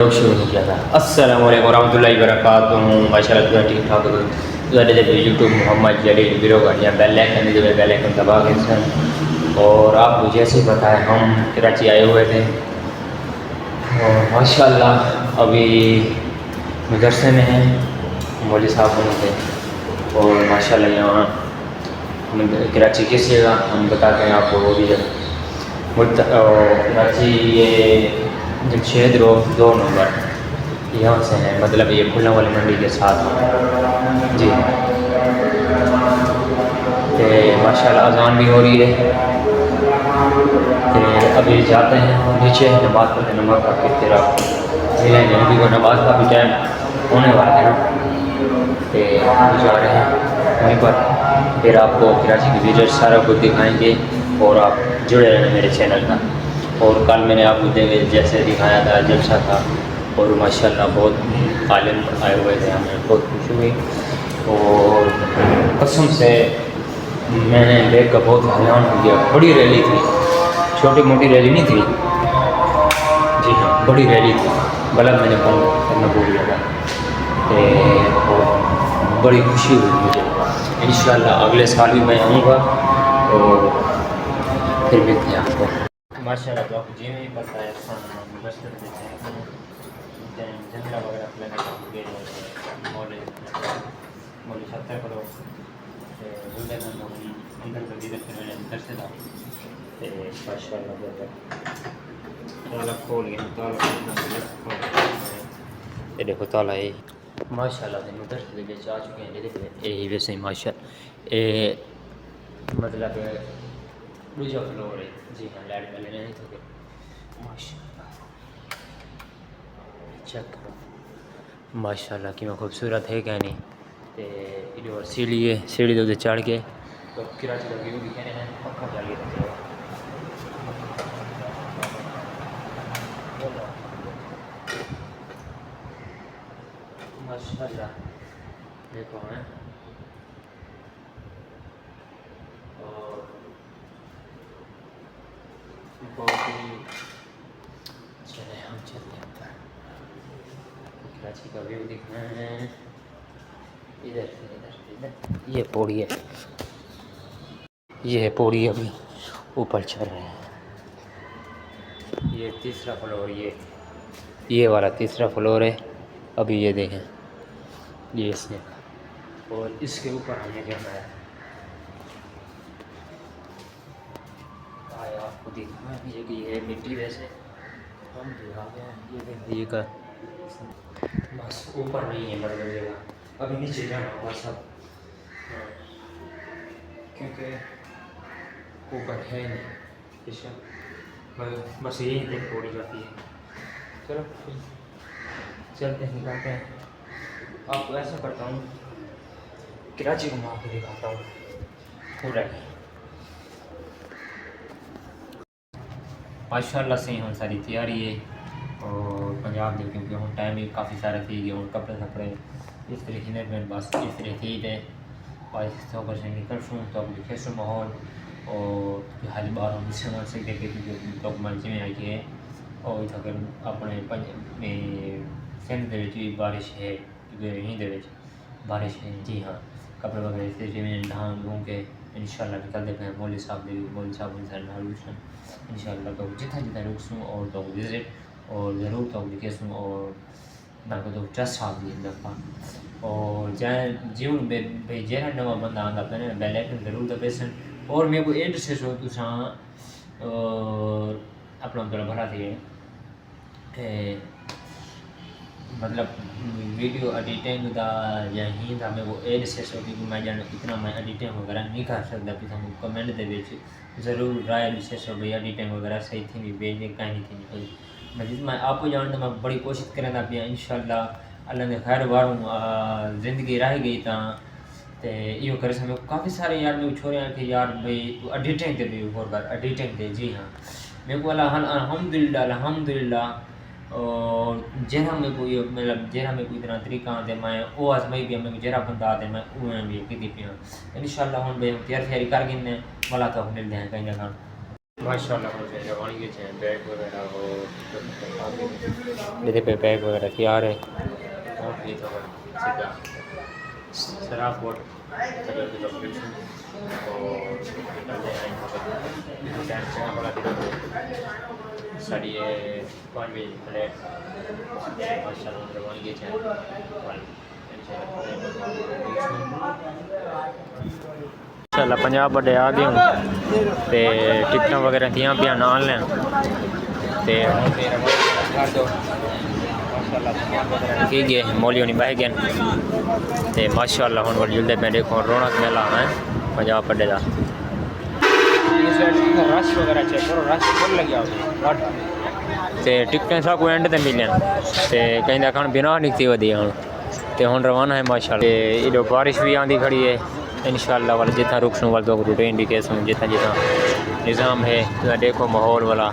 शुरू हो गया था। अस्सलाम वालेकुम वरहमतुल्लाहि वबरकातुहू। माशाअल्लाह ठीक ठाक हो जब यूट्यूब मोहम्मद जलील बिरो गाड़ियाँ बेल आइकन जो बेल आइकन दबा के सन। और आपको जैसे बताएं हम कराची आए हुए थे और माशाअल्लाह अभी मदरसे में हैं, मौलवी साहब बने थे और माशाअल्लाह यहाँ कराची किस जगह हम बताते हैं आपको वो भी कराची ये जमशेद रोड 2 नंबर यहाँ से है, मतलब ये फुल्ला वाली मंडी के साथ जी। तो माशाल्लाह अज़ान भी हो रही है। तो अभी जाते हैं नीचे नमाज़ पढ़ते, नमाज़ पढ़ के फिर आप मिलेंगे अभी वो नमाज़ का भी टाइम होने वाला है ना। तो हम जा रहे हैं वहीं पर, फिर आपको कराची की विजिट सारा कुछ दिखाएंगे और आप जुड़े रहें मेरे चैनल का। और कल मैंने आपको जैसे दिखाया था जलसा था और माशाल्लाह बहुत आलिम आए हुए थे, हमें बहुत खुशी हुई और कसम से मैंने देख कर बहुत हैरान हो गया। बड़ी रैली थी, छोटी मोटी रैली नहीं थी जी हाँ, बड़ी रैली थी। गलत मैंने बंद करना भूल गया था। तो बड़ी खुशी हुई मुझे। इंशाल्लाह अगले साल भी मैं आऊँगा और फिर मिलते हैं आपको। माशाल्लाह तो आपको जी नहीं पता है जंगला वगैरह प्लान मौली 70 करो अंदर कर दी मैंने अंदर से था। ताला खोल गया, ये देखो ताला है माशाल्लाह से उधर से लेके आ चुके हैं। यही वैसे ही माशाल्लाह ये मतलब दूसरा फ्लोर है जी हाँ, लाइट पहले नहीं थे माशाल्लाह। चेक करो माशाल्लाह कि मैं खूबसूरत है क्या नहीं। तो और सीढ़ी है, सीढ़ी तो उधर चढ़ के तो कराची का व्यू दिखाने हैं पक्का चलिए माशाल्लाह देखो हैं। और बहुत ही चले हम चलते हैं ऊपर, कराची का व्यू दिखना है। इधर से इधर ये पौड़ी है, ये है पौड़ी, अभी ऊपर चढ़ रहे हैं। ये तीसरा फ्लोर, ये वाला तीसरा फ्लोर है। अभी ये देखें ये इसने और इसके ऊपर हमें जाना है। आपको दिखना है कि ये मिट्टी वैसे हम दिखा गए हैं। ये देखिए ये का बस ऊपर नहीं है मतलब जगह, अभी नीचे जाना होगा सब क्योंकि ऊपर है नहीं। बस यही देख पौड़ी जाती है। चलो चलते हैं, निकलते हैं। आपको ऐसा करता हूँ कराची को मैं आपको दिखाता हूँ पूरा। माशाल्लाह से हम सारी तैयारी है और पंजाब दे क्योंकि हम टाइम भी काफ़ी सारा थी गए और कपड़े शपड़े इस तरीके ने मैं बस इस तरह थी थे और से निकल सूँ तो अब लिखे सो माहौल और हर बार हम इससे मत सकते क्योंकि डॉक्यूमेंट में आई है। और अगर अपने सिंध भी बारिश है क्योंकि यहीं बारिश है जी हाँ। कपड़े वगैरह इस तरीके में ढांग ढूँ के इंशाल्लाह निकलते हैं। मौलवी साहब इंशाल्लाह तो जितना रुकसूँ और तो विजिट और ज़रूर तो लिखेसूँ और ना तो ट्रस्ट साहब दी दफ़ा और जैन जीवन भाई जरा नवा बंदा आंदा पे बेल आइकन ज़रूर दबेसन और मेरे को एड से सो तुसा और अपना बड़ा भरा थी मतलब वीडियो एडिटिंग का यहीं था मेरे को एड से सो क्योंकि मैं जान इतना मैं एडिटिंग वगैरह नहीं कर सकता। फिर हम कमेंट दे ज़रूर राय से सो भाई एडिटिंग वगैरह सही थी नहीं बेच कहीं थी नहीं मैं जिस मैं आपको जान तो मैं बड़ी कोशिश करें था पिया इंशाल्लाह अल्लाह ने खैर वारूँ ज़िंदगी रह गई तो यो करे समय काफ़ी सारे यार मेरे छोरे हैं कि यार भाई तू एडिटिंग दे भी और बार एडिटिंग दे जी हाँ। मेरे को अल्हम्दुलिल्लाह और जरा मेरे को ये मतलब जरा मेरे को इतना तरीका आते मैं वो आजमाई भी मेरे को जरा बंदा आते मैं उन्हें भी कि दी पिया इंशाल्लाह हम भाई तैयारी कर गिने वाला तो मिलते हैं कहीं जगह। माशाल्लाह मुझे रवानी के हैं बैग वगैरह हो जैसे पे बैग वगैरह तैयार है और भी तो सीधा शराब बोर्ड कलर की लोकेशन और निकलते हैं टाइम से बड़ा दिन साड़ी 5 बजे फ्लैट माशाल्लाह रवानी के हैं माशाल्लाह 50 बड़े आ गए हूँ ते टिकट वगैरह दियाँ पिया नाल लैन ते की गए मौली होनी बह गए ते माशाल्लाह हुण बड़ी जल्दी मैं देखो रौनक मेला है 50 बड़े का रश वगैरह रश फुल लग्या ते टिकटें सब एंड ते मिलन ते कहीं खान बिना निकती वधी हुण ते हुण रवाना है माशाल्लाह इधर बारिश भी आंदी खड़ी है इंशाल्लाह वाला जितना रुकने वाला तो रूटीन दी केस में जितना जितना निज़ाम है तो देखो माहौल वाला